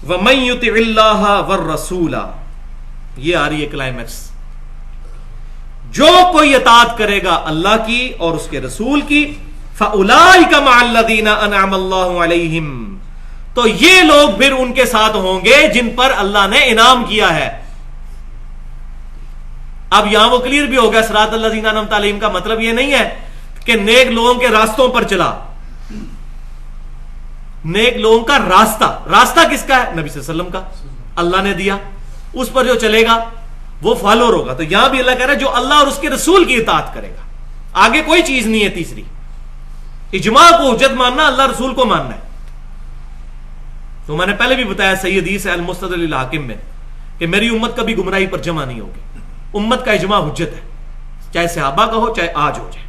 وَمَن يُطِعِ اللَّهَ وَالرَّسُولَ، یہ آ رہی ہے کلائمیکس، جو کوئی اطاعت کرے گا اللہ کی اور اس کے رسول کی، فَأُولَٰئِكَ مَعَ الَّذِينَ أَنْعَمَ اللَّهُ عَلَيْهِمْ، تو یہ لوگ پھر ان کے ساتھ ہوں گے جن پر اللہ نے انعام کیا ہے۔ اب یہاں وہ کلیئر بھی ہو گیا، صراط الذین انعمت علیہم کا مطلب یہ نہیں ہے کہ نیک لوگوں کے راستوں پر چلا، نیک لوگوں کا راستہ کس کا ہے؟ نبی صلی اللہ علیہ وسلم کا، اللہ نے دیا، اس پر جو چلے گا وہ فالوور ہوگا۔ تو یہاں بھی اللہ کہہ رہا ہے جو اللہ اور اس کے رسول کی اطاعت کرے گا، آگے کوئی چیز نہیں ہے تیسری۔ اجماع کو حجت ماننا، اللہ رسول کو ماننا ہے۔ تو میں نے پہلے بھی بتایا صحیح حدیث ہے المستدرک للحاکم میں کہ میری امت کبھی گمراہی پر جمع نہیں ہوگی، امت کا اجماع حجت ہے، چاہے صحابہ کا ہو چاہے آج ہو جائے،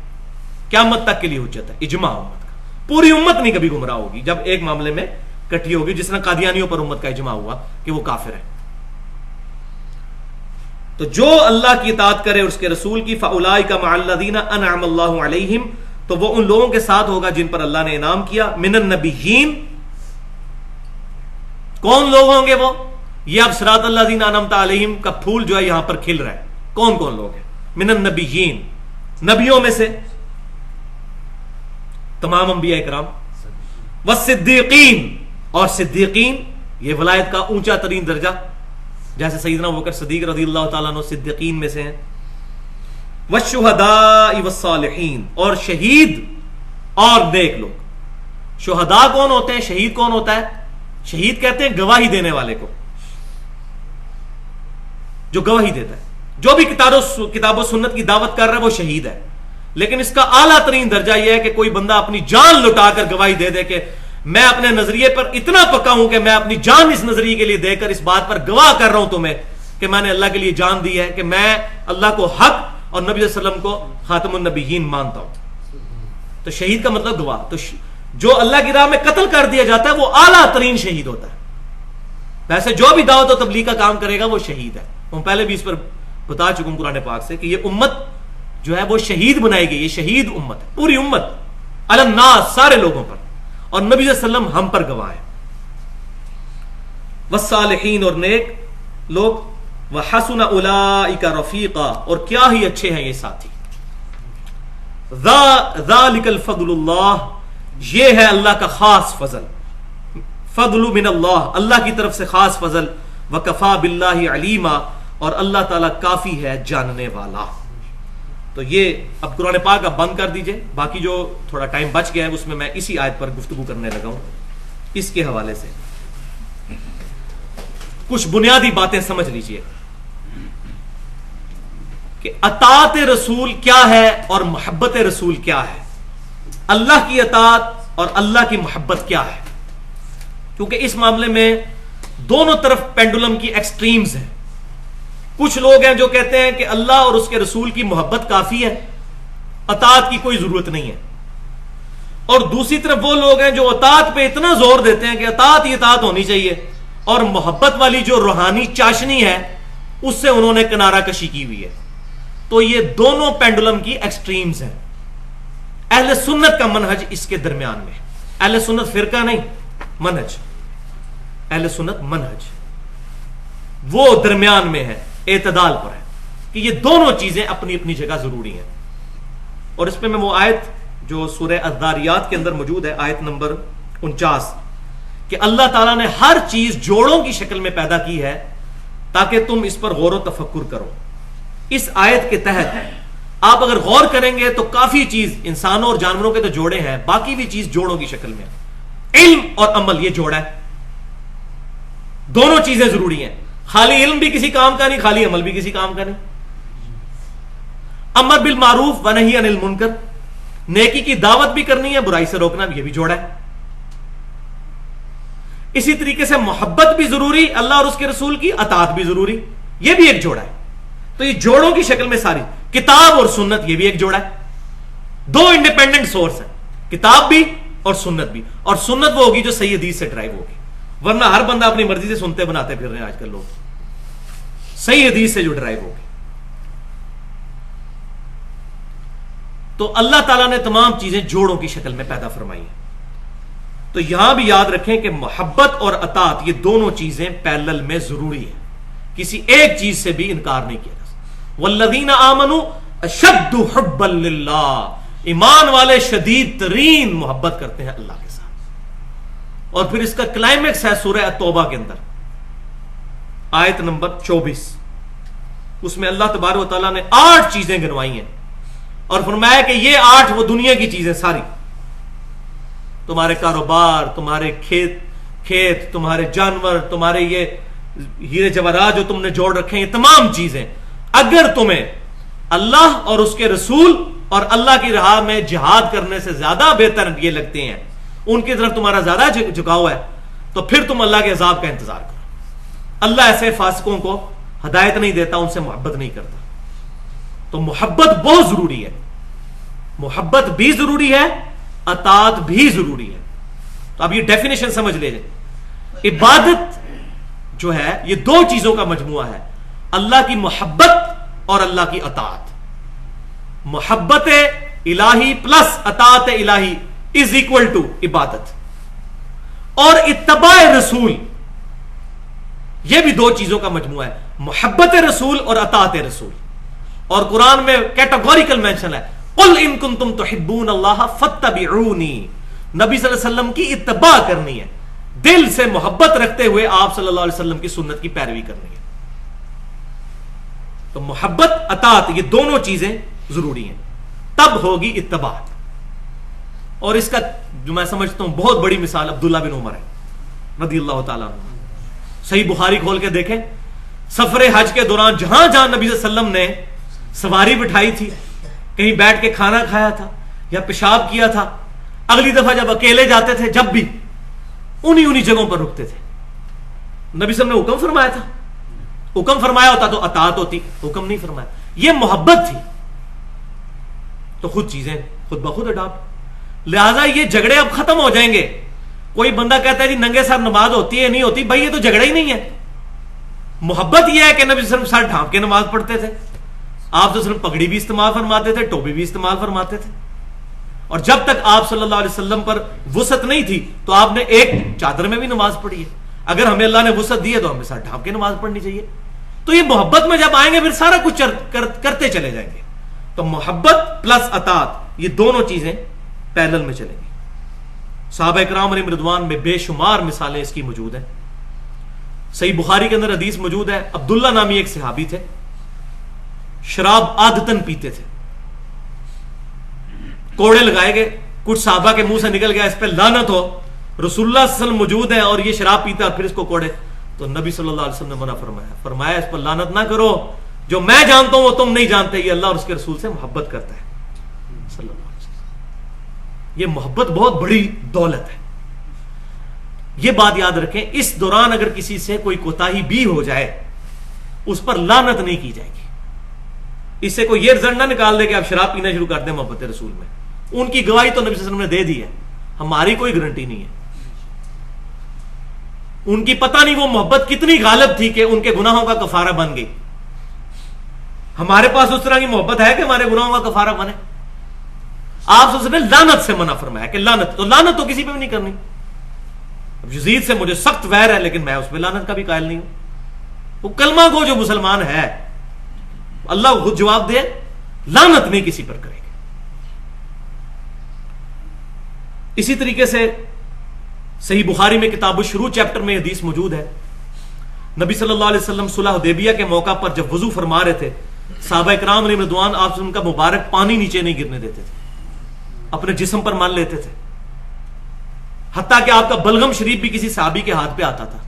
قیامت تک کے لیے حجت ہے اجماع امت کا۔ پوری امت نہیں کبھی گمراہ ہوگی جب ایک معاملے میں کٹھی ہوگی، جس طرح قادیانیوں پر امت کا اجماع ہوا کہ وہ کافر ہے۔ تو جو اللہ کی اطاعت کرے اور اس کے رسول کی، فَأُولَٰئِكَ مَعَ الَّذِينَ أَنْعَمَ اللَّهُ عَلَيْهِمْ، تو وہ ان لوگوں کے ساتھ ہوگا جن پر اللہ نے انعام کیا، مِنَ النَّبِيِّينَ۔ کون لوگ ہوں گے وہ؟ یہ اب صراط الذین انعمت علیہم کا پھول جو ہے یہاں پر کھل رہا ہے۔ کون کون لوگ ہیں؟ من النبیین، نبیوں میں سے تمام انبیاء کرام، والصدیقین، اور صدیقین، یہ ولایت کا اونچا ترین درجہ، جیسے سیدنا ابوبکر صدیق رضی اللہ تعالیٰ عنہ صدیقین میں سے ہیں، والشہداء والصالحین، اور شہید اور نیک لوگ۔ شہداء کون ہوتے ہیں؟ شہید کون ہوتا ہے؟ شہید کہتے ہیں گواہی دینے والے کو، جو گواہی دیتا ہے، جو بھی کتاب و سنت کی دعوت کر رہا ہے وہ شہید ہے۔ لیکن اس کا اعلیٰ ترین درجہ یہ ہے کہ کوئی بندہ اپنی جان لٹا کر گواہی دے دے کہ میں اپنے نظریے پر اتنا پکا ہوں کہ میں اپنی جان اس نظریے کے لیے دے کر اس بات پر گواہ کر رہا ہوں تمہیں کہ میں نے اللہ کے لیے جان دی ہے، کہ میں اللہ کو حق اور نبی صلی اللہ علیہ وسلم کو خاتم النبیین مانتا ہوں۔ تو شہید کا مطلب گواہ۔ تو جو اللہ کی راہ میں قتل کر دیا جاتا ہے وہ اعلیٰ ترین شہید ہوتا ہے۔ ویسے جو بھی دعوت و تبلیغ کا کام کرے گا وہ شہید ہے۔ ہم پہلے بھی اس پر بتا چکے ہوں قرآن پاک سے کہ یہ امت جو ہے وہ شہید بنائی گئی، یہ شہید امت ہے، پوری امت علی الناس، سارے لوگوں پر، اور نبی صلی اللہ علیہ وسلم ہم پر گواہ ہے۔ والصالحین، اور نیک لوگ، وحسن اولئک رفیقا، اور کیا ہی اچھے ہیں یہ ساتھی۔ ذالک الفضل اللہ، یہ ہے اللہ کا خاص فضل، فضل من اللہ، اللہ کی طرف سے خاص فضل، وکفا باللہ علیما، اور اللہ تعالیٰ کافی ہے جاننے والا۔ تو یہ اب قرآن پاک اب بند کر دیجئے، باقی جو تھوڑا ٹائم بچ گیا ہے اس میں اسی آیت پر گفتگو کرنے لگا ہوں۔ اس کے حوالے سے کچھ بنیادی باتیں سمجھ لیجئے کہ اطاعت رسول کیا ہے اور محبت رسول کیا ہے، اللہ کی اطاعت اور اللہ کی محبت کیا ہے، کیونکہ اس معاملے میں دونوں طرف پینڈولم کی ایکسٹریمز ہیں۔ کچھ لوگ ہیں جو کہتے ہیں کہ اللہ اور اس کے رسول کی محبت کافی ہے، اطاعت کی کوئی ضرورت نہیں ہے، اور دوسری طرف وہ لوگ ہیں جو اطاعت پہ اتنا زور دیتے ہیں کہ اطاعت ہی اطاعت ہونی چاہیے، اور محبت والی جو روحانی چاشنی ہے اس سے انہوں نے کنارہ کشی کی ہوئی ہے۔ تو یہ دونوں پینڈولم کی ایکسٹریمز ہیں۔ اہل سنت کا منہج اس کے درمیان میں، اہل سنت فرقہ نہیں، منہج، اہل سنت منہج وہ درمیان میں ہے، اعتدال پر ہے، کہ یہ دونوں چیزیں اپنی اپنی جگہ ضروری ہیں۔ اور اس پہ میں وہ آیت جو سورہ الذاریات کے اندر موجود ہے، آیت نمبر 49، کہ اللہ تعالیٰ نے ہر چیز جوڑوں کی شکل میں پیدا کی ہے تاکہ تم اس پر غور و تفکر کرو۔ اس آیت کے تحت آپ اگر غور کریں گے تو کافی چیز انسانوں اور جانوروں کے تو جوڑے ہیں، باقی بھی چیز جوڑوں کی شکل میں، علم اور عمل یہ جوڑا ہے، دونوں چیزیں ضروری ہیں۔ خالی علم بھی کسی کام کا نہیں، خالی عمل بھی کسی کام کا نہیں۔ امر بالمعروف و نہی عن المنکر، نیکی کی دعوت بھی کرنی ہے، برائی سے روکنا بھی، یہ بھی جوڑا ہے۔ اسی طریقے سے محبت بھی ضروری، اللہ اور اس کے رسول کی اطاعت بھی ضروری، یہ بھی ایک جوڑا ہے۔ تو یہ جوڑوں کی شکل میں ساری کتاب اور سنت یہ بھی ایک جوڑا ہے، دو انڈیپینڈنٹ سورس ہیں، کتاب بھی اور سنت بھی، اور سنت وہ ہوگی جو صحیح حدیث سے ڈرائیو ہوگی، ورنہ ہر بندہ اپنی مرضی سے سنتے بناتے پھر رہے ہیں آج کل لوگ، صحیح حدیث سے جو ڈرائیو ہوگی۔ تو اللہ تعالیٰ نے تمام چیزیں جوڑوں کی شکل میں پیدا فرمائی ہیں۔ تو یہاں بھی یاد رکھیں کہ محبت اور اطاعت یہ دونوں چیزیں پیرلل میں ضروری ہیں، کسی ایک چیز سے بھی انکار نہیں کیا جا سکتا۔ والذین آمنوا اشد حبا للہ، ایمان والے شدید ترین محبت کرتے ہیں اللہ کے ساتھ۔ اور پھر اس کا کلائمیکس ہے سورہ توبہ کے اندر، آیت نمبر 24، اس میں اللہ تبارک و تعالیٰ نے 8 چیزیں گنوائی ہیں اور فرمایا کہ یہ 8 وہ دنیا کی چیزیں ساری، تمہارے کاروبار، تمہارے کھیت، تمہارے جانور، تمہارے یہ ہیرے جواہرات جو تم نے جوڑ رکھے ہیں، یہ تمام چیزیں اگر تمہیں اللہ اور اس کے رسول اور اللہ کی راہ میں جہاد کرنے سے زیادہ بہتر یہ لگتے ہیں، ان کی طرف تمہارا زیادہ جھکاؤ ہے، تو پھر تم اللہ کے عذاب کا انتظار کرو۔ اللہ ایسے فاسقوں کو ہدایت نہیں دیتا، ان سے محبت نہیں کرتا۔ تو محبت بہت ضروری ہے، محبت بھی ضروری ہے، اطاعت بھی ضروری ہے۔ تو اب یہ ڈیفینیشن سمجھ لے جائے، عبادت جو ہے یہ 2 چیزوں کا مجموعہ ہے، اللہ کی محبت اور اللہ کی اطاعت۔ محبت الہی پلس اطاعت الہی از اکول ٹو عبادت۔ اور اتباع رسول یہ بھی 2 چیزوں کا مجموعہ ہے، محبت رسول اور اطاعت رسول۔ اور قرآن میں کیٹاگوریکل مینشن ہے، قل ان کنتم تحبون اللہ فاتبعونی، نبی صلی اللہ علیہ وسلم کی اتباع کرنی ہے، دل سے محبت رکھتے ہوئے آپ صلی اللہ علیہ وسلم کی سنت کی پیروی کرنی ہے۔ تو محبت اطاعت یہ دونوں چیزیں ضروری ہیں، تب ہوگی اتباع۔ اور اس کا جو میں سمجھتا ہوں بہت بڑی مثال عبداللہ بن عمر ہے رضی اللہ تعالیٰ عنہ۔ صحیح بخاری کھول کے دیکھیں، سفر حج کے دوران جہاں جہاں نبی صلی اللہ علیہ وسلم نے سواری بٹھائی تھی، کہیں بیٹھ کے کھانا کھایا تھا یا پیشاب کیا تھا، اگلی دفعہ جب اکیلے جاتے تھے جب بھی انہی جگہوں پر رکتے تھے۔ نبی صلی اللہ علیہ وسلم نے حکم فرمایا تھا، حکم فرمایا ہوتا تو اطاعت ہوتی، حکم نہیں فرمایا، یہ محبت تھی تو خود چیزیں خود بخود اڈاپٹ۔ لہذا یہ جھگڑے اب ختم ہو جائیں گے۔ کوئی بندہ کہتا ہے جی ننگے سر نماز ہوتی ہے نہیں ہوتی، بھائی یہ تو جھگڑا ہی نہیں ہے۔ محبت یہ ہے کہ نبی صلی اللہ علیہ وسلم سر ڈھانپ کے نماز پڑھتے تھے، آپ صلی اللہ علیہ وسلم پگڑی بھی استعمال فرماتے تھے، ٹوپی بھی استعمال فرماتے تھے، اور جب تک آپ صلی اللہ علیہ وسلم پر وسعت نہیں تھی تو آپ نے ایک چادر میں بھی نماز پڑھی ہے۔ اگر ہمیں اللہ نے وسعت دی ہے تو ہمیں سر ڈھانپ کے نماز پڑھنی چاہیے۔ تو یہ محبت میں جب آئیں گے پھر سارا کچھ کرتے چلے جائیں گے۔ تو محبت پلس اطاعت یہ دونوں چیزیں پیرلل میں چلیں گی۔ صحابہ کرام علیہم رضوان میں بے شمار مثالیں اس کی موجود ہیں۔ صحیح بخاری کے اندر حدیث موجود ہے، عبداللہ نامی ایک صحابی تھے، شراب عادتاً پیتے تھے، کوڑے لگائے گئے، کچھ صحابہ کے منہ سے نکل گیا اس پہ لعنت ہو، رسول اللہ صلی اللہ علیہ وسلم موجود ہیں اور یہ شراب پیتا اور پھر اس کو کوڑے، تو نبی صلی اللہ علیہ وسلم نے منع فرمایا اس پر لعنت نہ کرو، جو میں جانتا ہوں وہ تم نہیں جانتے، یہ اللہ اور اس کے رسول سے محبت کرتا ہے صلی اللہ علیہ وسلم۔ یہ محبت بہت بڑی دولت ہے، یہ بات یاد رکھیں۔ اس دوران اگر کسی سے کوئی کوتاہی بھی ہو جائے اس پر لعنت نہیں کی جائے گی۔ اس سے کوئی یہ رزلٹ نہ نکال دے کہ آپ شراب پینا شروع کر دیں محبت رسول میں، ان کی گواہی تو نبی صلی اللہ علیہ وسلم نے دے دی ہے، ہماری کوئی گارنٹی نہیں ہے۔ ان کی پتہ نہیں وہ محبت کتنی غالب تھی کہ ان کے گناہوں کا کفارہ بن گئی۔ ہمارے پاس اس طرح کی محبت ہے کہ ہمارے گناہوں کا کفارہ بنے؟ آپ صلی اللہ علیہ وسلم نے لعنت سے منع فرمایا کہ لعنت تو کسی پہ بھی نہیں کرنی۔ اب یزید سے مجھے سخت ویر ہے لیکن میں اس پہ لعنت کا بھی قائل نہیں ہوں۔ وہ کلمہ گو جو مسلمان ہے، اللہ خود جواب دے، لعنت نہیں کسی پر کرے گا۔ اسی طریقے سے صحیح بخاری میں کتاب الشروع چیپٹر میں حدیث موجود ہے، نبی صلی اللہ علیہ وسلم صلح حدیبیہ کے موقع پر جب وضو فرما رہے تھے، صحابہ کرام علیہم رضوان آپ سے ان کا مبارک پانی نیچے نہیں گرنے دیتے تھے، اپنے جسم پر مان لیتے تھے، حتیٰ کہ آپ کا بلغم شریف بھی کسی صحابی کے ہاتھ پہ آتا تھا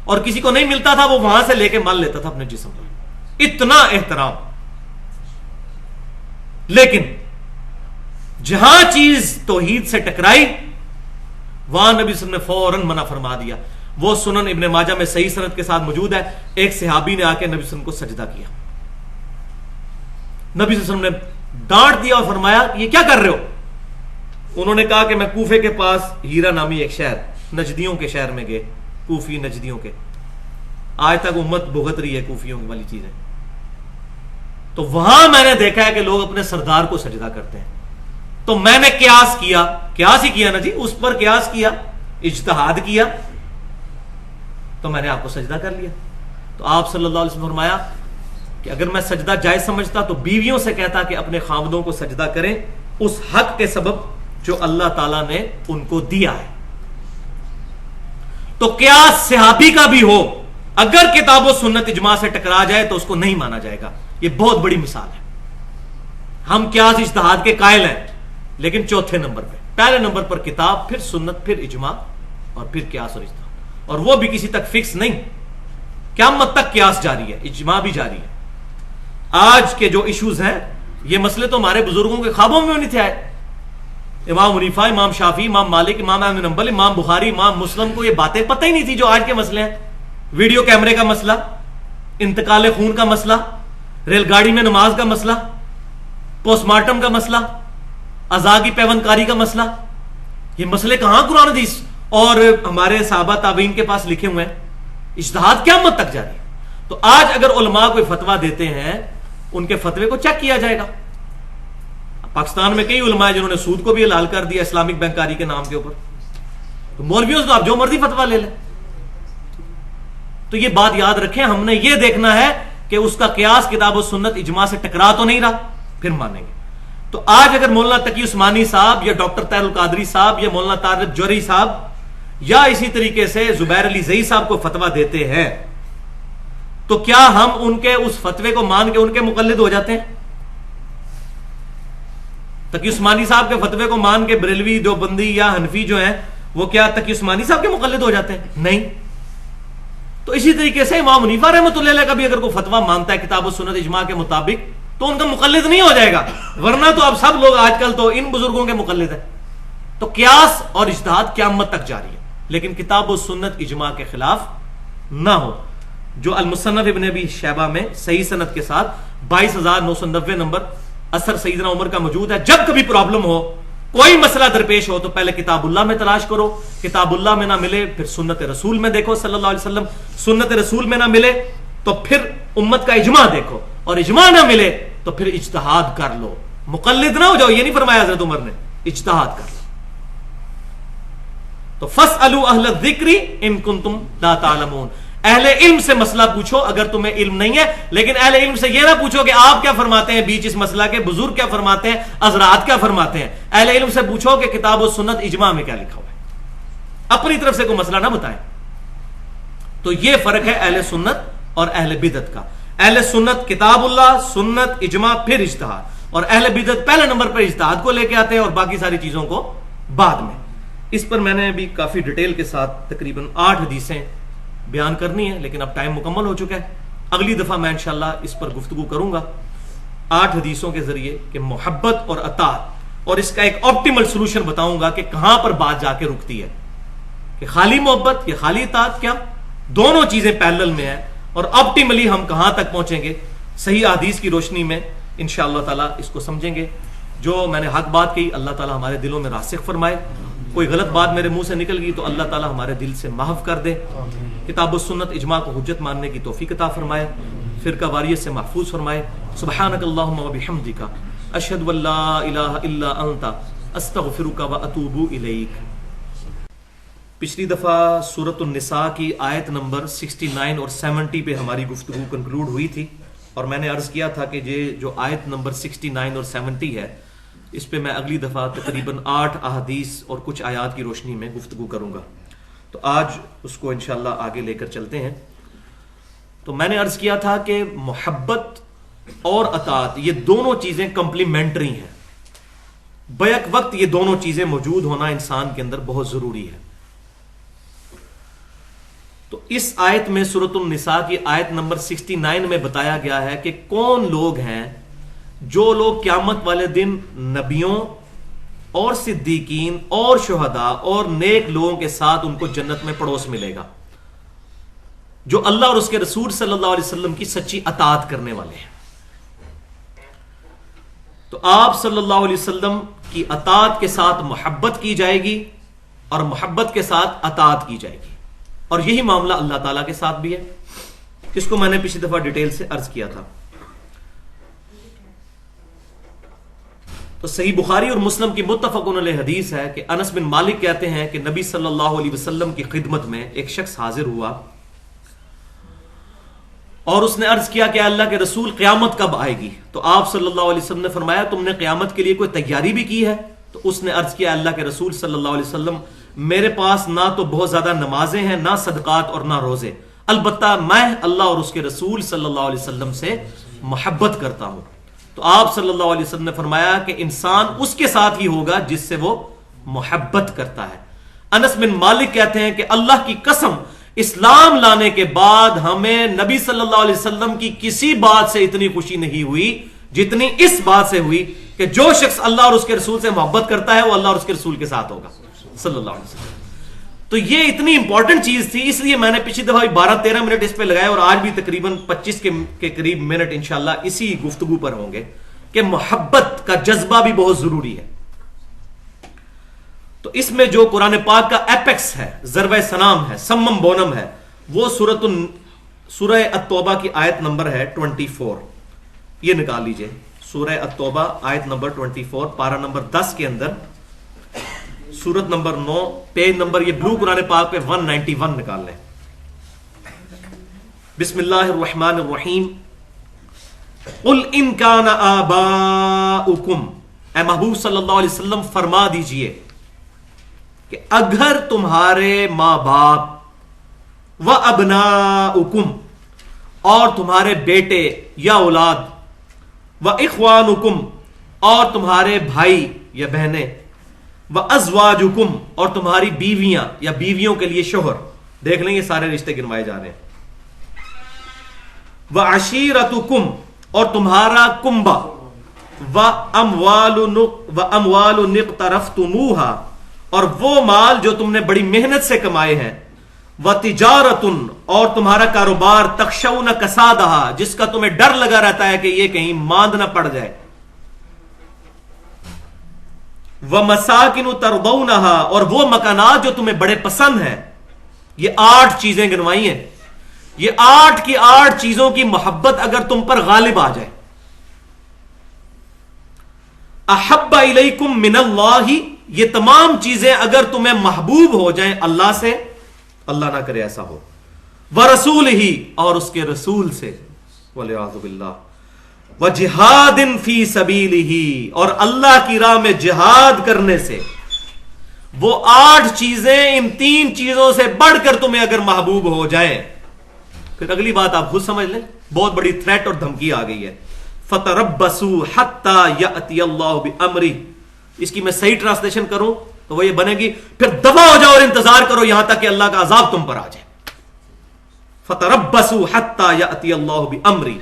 اور کسی کو نہیں ملتا تھا وہ وہاں سے لے کے مان لیتا تھا اپنے جسم پر، اتنا احترام۔ لیکن جہاں چیز توحید سے ٹکرائی وہاں نبی صلی اللہ علیہ وسلم نے فوراً منع فرما دیا۔ وہ سنن ابن ماجہ میں صحیح سند کے ساتھ موجود ہے، ایک صحابی نے آ کے نبی صلی اللہ علیہ وسلم کو سجدہ کیا، نبی صلی اللہ علیہ وسلم نے ڈانٹ دیا اور فرمایا یہ کیا کر رہے ہو؟ انہوں نے کہا کہ میں کوفے کے پاس ہیرا نامی ایک شہر، نجدیوں کے شہر میں گئے، کوفی نجدیوں کے، آج تک امت بھگت رہی ہے کوفیوں والی چیزیں، تو وہاں میں نے دیکھا ہے کہ لوگ اپنے سردار کو سجدہ کرتے ہیں، تو میں نے قیاس ہی کیا نا جی، اس پر قیاس کیا اجتہاد کیا تو میں نے آپ کو سجدہ کر لیا. تو آپ صلی اللہ علیہ وسلم فرمایا کہ اگر میں سجدہ جائز سمجھتا تو بیویوں سے کہتا کہ اپنے خاوندوں کو سجدہ کریں اس حق کے سبب جو اللہ تعالیٰ نے ان کو دیا ہے. تو قیاس صحابی کا بھی ہو اگر کتاب و سنت اجماع سے ٹکرا جائے تو اس کو نہیں مانا جائے گا. یہ بہت بڑی مثال ہے. ہم قیاس اجتہاد کے قائل ہیں لیکن چوتھے نمبر پہ. پہلے نمبر پر کتاب، پھر سنت، پھر اجماع اور پھر قیاس اور اجتہاد. اور وہ بھی کسی تک فکس نہیں. قیامت تک قیاس جاری ہے، اجماع بھی جاری ہے. آج کے جو ایشوز ہیں یہ مسئلے تو ہمارے بزرگوں کے خوابوں میں نہیں تھے آئے. امام حنیفہ، امام شافعی، امام مالک، امام احمد بن حنبل، امام بخاری، امام مسلم کو یہ باتیں پتہ ہی نہیں تھی جو آج کے مسئلے ہیں. ویڈیو کیمرے کا مسئلہ، انتقال خون کا مسئلہ، ریل گاڑی میں نماز کا مسئلہ، پوسٹ مارٹم کا مسئلہ، عزا کی پیوند کاری کا مسئلہ. یہ مسئلے کہاں قرآن حدیث اور ہمارے صحابہ تابعین کے پاس لکھے ہوئے ہیں. اجتہاد قیامت تک جاری ہے. تو آج اگر علماء کوئی فتویٰ دیتے ہیں ان کے فتوے کو چیک کیا جائے گا. پاکستان میں کئی علماء جنہوں نے سود کو بھی حلال کر دیا اسلامک بینکاری کے نام کے اوپر. تو مولویوں سے تو آپ جو مرضی فتویٰ لے لیں. تو یہ بات یاد رکھیں، ہم نے یہ دیکھنا ہے کہ اس کا قیاس کتاب و سنت اجماع سے ٹکرا تو نہیں رہا، پھر مانیں گے. تو آج اگر مولانا تقی عثمانی صاحب یا ڈاکٹر طاہر القادری صاحب یا مولانا طارق جوہری صاحب یا اسی طریقے سے زبیر علی زئی صاحب کو فتویٰ دیتے ہیں تو کیا ہم ان کے اس فتوے کو مان کے ان کے مقلد ہو جاتے ہیں؟ تقی عثمانی صاحب کے فتوے کو مان کے بریلوی دیوبندی یا حنفی جو ہیں وہ کیا تقی عثمانی صاحب کے مقلد ہو جاتے ہیں؟ نہیں. تو اسی طریقے سے امام حنیفہ رحمۃ اللہ علیہ کا بھی اگر کوئی فتویٰ مانتا ہے کتاب و سنت اجماع کے مطابق تو ان کا مقلد نہیں ہو جائے گا. ورنہ تو اب سب لوگ آج کل تو ان بزرگوں کے مقلد ہیں. تو قیاس اور اجتہاد قیامت تک جاری ہے لیکن کتاب و سنت اجماع کے خلاف نہ ہو. جو المصنف ابن ابی شیبہ میں صحیح سند کے ساتھ 22,990 نمبر اثر سیدنا عمر کا موجود ہے. جب کبھی پرابلم ہو، کوئی مسئلہ درپیش ہو تو پہلے کتاب اللہ میں تلاش کرو. کتاب اللہ میں نہ ملے پھر سنت رسول میں دیکھو صلی اللہ علیہ وسلم. سنت رسول میں نہ ملے تو پھر امت کا اجماع دیکھو اور اجماع نہ ملے تو پھر اجتہاد کر لو. مقلد نہ ہو جاؤ، یہ نہیں فرمایا حضرت عمر نے، اجتہاد کر لو. تو فاسألوا اہل الذکر ان کنتم لا تعلمون. اہل علم سے مسئلہ پوچھو اگر تمہیں علم نہیں ہے، لیکن اہل علم سے یہ نہ پوچھو کہ آپ کیا فرماتے ہیں بیچ اس مسئلہ کے، بزرگ کیا فرماتے ہیں، حضرات کیا فرماتے ہیں. اہل علم سے پوچھو کہ کتاب و سنت اجماع میں کیا لکھا ہوا ہے. اپنی طرف سے کوئی مسئلہ نہ بتائیں. تو یہ فرق ہے اہل سنت اور اہل بدعت کا. اہل سنت کتاب اللہ، سنت، اجماع، پھر اجتہاد. اور اہل بدعت پہلے نمبر پر اجتہاد کو لے کے آتے ہیں اور باقی ساری چیزوں کو بعد میں. اس پر میں نے بھی کافی ڈیٹیل کے ساتھ تقریباً 8 حدیثیں بیان کرنی ہے لیکن اب ٹائم مکمل ہو چکا ہے. اگلی دفعہ میں انشاءاللہ اس پر گفتگو کروں گا 8 حدیثوں کے ذریعے کہ محبت اور اطاعت، اور اس کا ایک آپٹیمل سولوشن بتاؤں گا کہ کہاں پر بات جا کے رکتی ہے، کہ خالی محبت یا خالی اطاعت، کیا دونوں چیزیں پیرلل میں ہیں اور آپٹیملی ہم کہاں تک پہنچیں گے. صحیح حدیث کی روشنی میں انشاءاللہ تعالی اس کو سمجھیں گے. جو میں نے حق بات کہی اللہ تعالی ہمارے دلوں میں راسخ فرمائے. کوئی غلط بات میرے منہ سے نکل گئی تو اللہ تعالی ہمارے دل سے محو کر دے. کتاب و سنت اجماع کو حجت ماننے کی توفیق عطا فرمائے. فرقہ واریت سے محفوظ فرمائے. سبحانک اللہم و بحمدک اشہد ان لا الہ الا انت استغفرک و اتوب الیک. پچھلی دفعہ سورۃ النساء کی آیت نمبر 69 اور 70 پہ ہماری گفتگو کنکلوڈ ہوئی تھی اور میں نے عرض کیا تھا کہ یہ جو آیت نمبر 69 اور 70 ہے اس پہ میں اگلی دفعہ تقریباً 8 احادیث اور کچھ آیات کی روشنی میں گفتگو کروں گا. تو آج اس کو انشاءاللہ آگے لے کر چلتے ہیں. تو میں نے عرض کیا تھا کہ محبت اور اطاعت یہ دونوں چیزیں کمپلیمنٹری ہیں. بیک وقت یہ دونوں چیزیں موجود ہونا انسان کے اندر بہت ضروری ہے. تو اس آیت میں سورۃ النساء کی آیت نمبر 69 میں بتایا گیا ہے کہ کون لوگ ہیں جو لوگ قیامت والے دن نبیوں اور صدیقین اور شہداء اور نیک لوگوں کے ساتھ ان کو جنت میں پڑوس ملے گا، جو اللہ اور اس کے رسول صلی اللہ علیہ وسلم کی سچی اطاعت کرنے والے ہیں. تو آپ صلی اللہ علیہ وسلم کی اطاعت کے ساتھ محبت کی جائے گی اور محبت کے ساتھ اطاعت کی جائے گی. اور یہی معاملہ اللہ تعالیٰ کے ساتھ بھی ہے. اس کو میں نے پچھلی دفعہ ڈیٹیل سے عرض کیا تھا. تو صحیح بخاری اور مسلم کی متفق علیہ حدیث ہے کہ انس بن مالک کہتے ہیں کہ نبی صلی اللہ علیہ وسلم کی خدمت میں ایک شخص حاضر ہوا اور اس نے عرض کیا کہ اللہ کے رسول قیامت کب آئے گی؟ تو آپ صلی اللہ علیہ وسلم نے فرمایا تم نے قیامت کے لیے کوئی تیاری بھی کی ہے؟ تو اس نے عرض کیا اللہ کے رسول صلی اللہ علیہ وسلم میرے پاس نہ تو بہت زیادہ نمازیں ہیں، نہ صدقات اور نہ روزے، البتہ میں اللہ اور اس کے رسول صلی اللہ علیہ وسلم سے محبت کرتا ہوں۔ تو آپ صلی اللہ علیہ وسلم نے فرمایا کہ انسان اس کے ساتھ ہی ہوگا جس سے وہ محبت کرتا ہے۔ انس بن مالک کہتے ہیں کہ اللہ کی قسم اسلام لانے کے بعد ہمیں نبی صلی اللہ علیہ وسلم کی کسی بات سے اتنی خوشی نہیں ہوئی جتنی اس بات سے ہوئی کہ جو شخص اللہ اور اس کے رسول سے محبت کرتا ہے وہ اللہ اور اس کے رسول کے ساتھ ہوگا صلی اللہ علیہ وسلم۔ تو یہ اتنی امپورٹنٹ چیز تھی، اس لیے میں نے پچھلی دفعہ 12-13 منٹ اس پہ لگائے اور آج بھی تقریباً 25 کے قریب منٹ انشاءاللہ اسی گفتگو پر ہوں گے کہ محبت کا جذبہ بھی بہت ضروری ہے۔ تو اس میں جو قرآن پاک کا ایپیکس ہے، ضربہ سنام ہے، سمم بونم ہے، وہ سورہ التوبہ کی آیت نمبر ہے 24۔ یہ نکال لیجئے، سورہ التوبہ آیت نمبر 24، پارہ نمبر 10 کے اندر، سورت نمبر 9، پیج نمبر یہ بلو قرآن پاک پہ 191 نکال لیں۔ بسم اللہ الرحمن الرحیم۔ قل ان کان آباؤکم، اے محبوب صلی اللہ علیہ وسلم فرما دیجئے کہ اگر تمہارے ماں باپ و ابناؤکم اور تمہارے بیٹے یا اولاد و اخوانکم اور تمہارے بھائی یا بہنیں وَأَزْوَاجُكُمْ اور تمہاری بیویاں یا بیویوں کے لیے شوہر، دیکھ لیں یہ سارے رشتے گنوائے جا رہے ہیں، وَعَشِيرَتُكُمْ اور تمہارا کنبہ، وَأَمْوَالُ نِقْتَرَفْتُمُوهَا اور وہ مال جو تم نے بڑی محنت سے کمائے ہیں، وَتِجَارَةٌ اور تمہارا کاروبار، تَخْشَوْنَ كَسَادَهَا جس کا تمہیں ڈر لگا رہتا ہے کہ یہ کہیں ماند نہ پڑ جائے، وَمَسَاكِنُ تَرْضَوْنَهَا اور وہ مکانات جو تمہیں بڑے پسند ہیں۔ یہ 8 چیزیں گنوائی ہیں، یہ 8 کی 8 چیزوں کی محبت اگر تم پر غالب آ جائے، احب الیکم من اللہ، یہ تمام چیزیں اگر تمہیں محبوب ہو جائیں اللہ سے، اللہ نہ کرے ایسا ہو، ورسولہ اور اس کے رسول سے، والعیاذ باللہ، وجہاد فی سبیلہ اور اللہ کی راہ میں جہاد کرنے سے، وہ 8 چیزیں ان 3 چیزوں سے بڑھ کر تمہیں اگر محبوب ہو جائیں، پھر اگلی بات آپ خود سمجھ لیں، بہت بڑی تھریٹ اور دھمکی آ گئی ہے، فتربصوا حتی یأتی اللہ بامرہ، اس کی میں صحیح ٹرانسلیشن کروں تو وہ یہ بنے گی پھر دبا ہو جاؤ اور انتظار کرو یہاں تک کہ اللہ کا عذاب تم پر آ جائے، فتربصوا حتی یأتی اللہ بامرہ،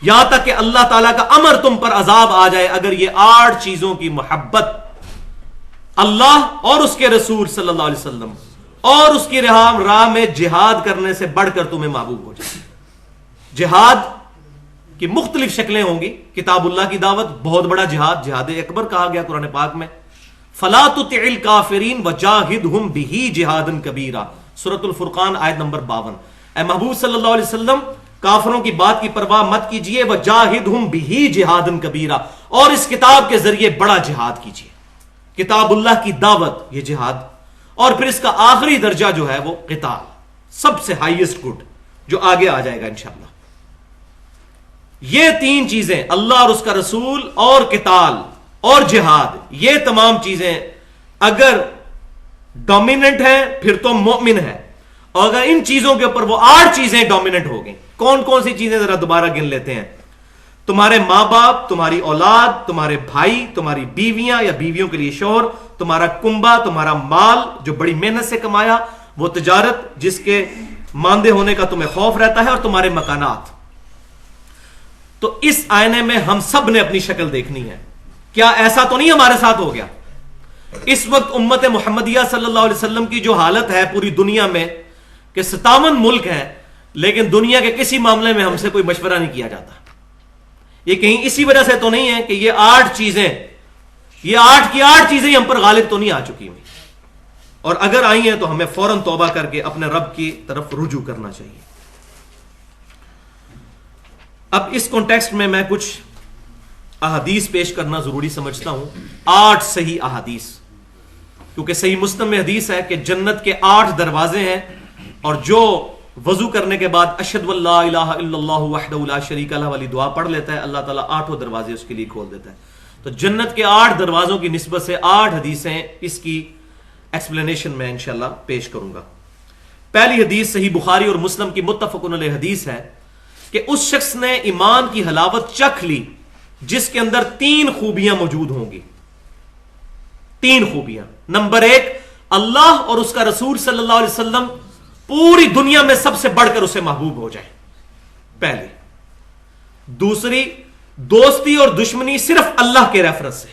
یہاں تک کہ اللہ تعالیٰ کا امر تم پر عذاب آ جائے اگر یہ 8 چیزوں کی محبت اللہ اور اس کے رسول صلی اللہ علیہ وسلم اور اس کی راہ میں جہاد کرنے سے بڑھ کر تمہیں محبوب ہو جائے۔ جہاد کی مختلف شکلیں ہوں گی، کتاب اللہ کی دعوت بہت بڑا جہاد، جہاد اکبر کہا گیا قرآن پاک میں، فَلَا تُطِعِ الْكَافِرِينَ وَجَاهِدْهُمْ بِهِ جِهَادًا كَبِيرًا، سورۃ الفرقان آیت نمبر 52۔ اے محبوب صلی اللہ علیہ وسلم کافروں کی بات کی پرواہ مت کیجئے، وَجَاهِدْهُمْ بِهِ جِهَادًا كَبِيرًا اور اس کتاب کے ذریعے بڑا جہاد کیجئے، کتاب اللہ کی دعوت یہ جہاد، اور پھر اس کا آخری درجہ جو ہے وہ قتال، سب سے ہائیسٹ گڈ جو آگے آ جائے گا انشاءاللہ۔ یہ 3 چیزیں اللہ اور اس کا رسول اور قتال اور جہاد، یہ تمام چیزیں اگر ڈومیننٹ ہیں پھر تو مومن ہے، اور اگر ان چیزوں کے اوپر وہ 8 چیزیں ڈومیننٹ ہو گئیں، کون کون سی چیزیں ذرا دوبارہ گن لیتے ہیں، تمہارے ماں باپ، تمہاری اولاد، تمہارے بھائی، تمہاری بیویاں یا بیویوں کے لیے شوہر، تمہارا کنبہ، تمہارا مال جو بڑی محنت سے کمایا، وہ تجارت جس کے ماندے ہونے کا تمہیں خوف رہتا ہے، اور تمہارے مکانات۔ تو اس آئینے میں ہم سب نے اپنی شکل دیکھنی ہے، کیا ایسا تو نہیں ہمارے ساتھ ہو گیا؟ اس وقت امت محمدیہ صلی اللہ علیہ وسلم کی جو حالت ہے پوری دنیا میں کہ 57 ملک ہیں لیکن دنیا کے کسی معاملے میں ہم سے کوئی مشورہ نہیں کیا جاتا، یہ کہیں اسی وجہ سے تو نہیں ہے کہ یہ 8 چیزیں، یہ 8 کی 8 چیزیں ہم پر غالب تو نہیں آ چکی ہوئی، اور اگر آئی ہیں تو ہمیں فوراً توبہ کر کے اپنے رب کی طرف رجوع کرنا چاہیے۔ اب اس کانٹیکسٹ میں کچھ احادیث پیش کرنا ضروری سمجھتا ہوں. 8 صحیح احادیث، کیونکہ صحیح مسلم میں حدیث ہے کہ جنت کے 8 دروازے ہیں، اور جو وضو کرنے کے بعد اشہد واللہ الہ الا اللہ وحدہ لا شریک لہ والی دعا پڑھ لیتا ہے، اللہ تعالیٰ 8 دروازے اس کے لیے کھول دیتا ہے. تو جنت کے 8 دروازوں کی نسبت سے 8 حدیثیں، اس کی ایکسپلینیشن میں انشاءاللہ پیش کروں گا. پہلی حدیث صحیح بخاری اور مسلم کی متفق علیہ حدیث ہے کہ اس شخص نے ایمان کی حلاوت چکھ لی جس کے اندر 3 خوبیاں موجود ہوں گی. 3 خوبیاں. نمبر 1، اللہ اور اس کا رسول صلی اللہ علیہ وسلم پوری دنیا میں سب سے بڑھ کر اسے محبوب ہو جائے، پہلی. دوسری، دوستی اور دشمنی صرف اللہ کے ریفرنس سے.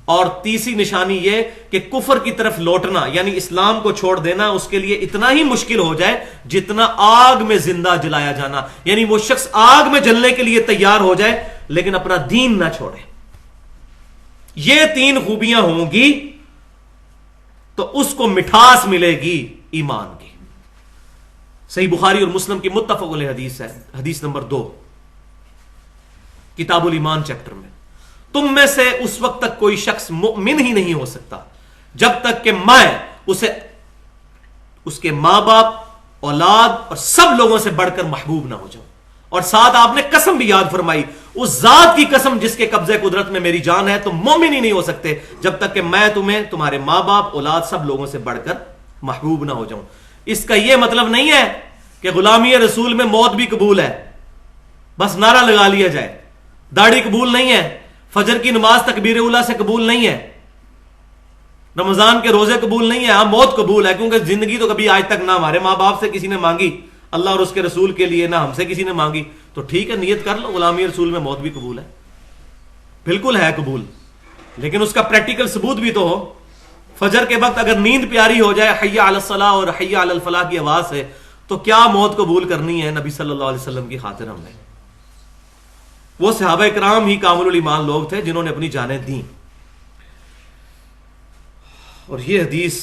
اور تیسری نشانی یہ کہ کفر کی طرف لوٹنا یعنی اسلام کو چھوڑ دینا اس کے لیے اتنا ہی مشکل ہو جائے جتنا آگ میں زندہ جلایا جانا، یعنی وہ شخص آگ میں جلنے کے لیے تیار ہو جائے لیکن اپنا دین نہ چھوڑے. یہ 3 خوبیاں ہوں گی تو اس کو مٹھاس ملے گی ایمان کی. صحیح بخاری اور مسلم کی متفق علیہ حدیث ہے، حدیث نمبر 2، کتاب الایمان چیپٹر میں. تم میں سے اس وقت تک کوئی شخص مؤمن ہی نہیں ہو سکتا جب تک کہ میں اسے اس کے ماں باپ، اولاد اور سب لوگوں سے بڑھ کر محبوب نہ ہو جاؤں. اور ساتھ آپ نے قسم بھی یاد فرمائی، اس ذات کی قسم جس کے قبضے قدرت میں میری جان ہے، تم مومن ہی نہیں ہو سکتے جب تک کہ میں تمہیں تمہارے ماں باپ، اولاد، سب لوگوں سے بڑھ کر محبوب نہ ہو جاؤں. اس کا یہ مطلب نہیں ہے کہ غلامی رسول میں موت بھی قبول ہے، بس نعرہ لگا لیا جائے. داڑھی قبول نہیں ہے، فجر کی نماز تکبیر اولیٰ سے قبول نہیں ہے، رمضان کے روزے قبول نہیں ہے. ہاں موت قبول ہے، کیونکہ زندگی تو کبھی آج تک نہ ہمارے ماں باپ سے کسی نے مانگی اللہ اور اس کے رسول کے لیے، نہ ہم سے کسی نے مانگی. تو ٹھیک ہے، نیت کر لو غلامی رسول میں موت بھی قبول ہے، بالکل ہے قبول، لیکن اس کا پریکٹیکل ثبوت بھی تو ہو. فجر کے وقت اگر نیند پیاری ہو جائے حی علی الصلاۃ اور حی علی الفلاح کی آواز سے، تو کیا موت قبول کرنی ہے نبی صلی اللہ علیہ وسلم کی خاطر ہم نے؟ وہ صحابہ کرام ہی کامل الایمان لوگ تھے جنہوں نے اپنی جانیں دیں. اور یہ حدیث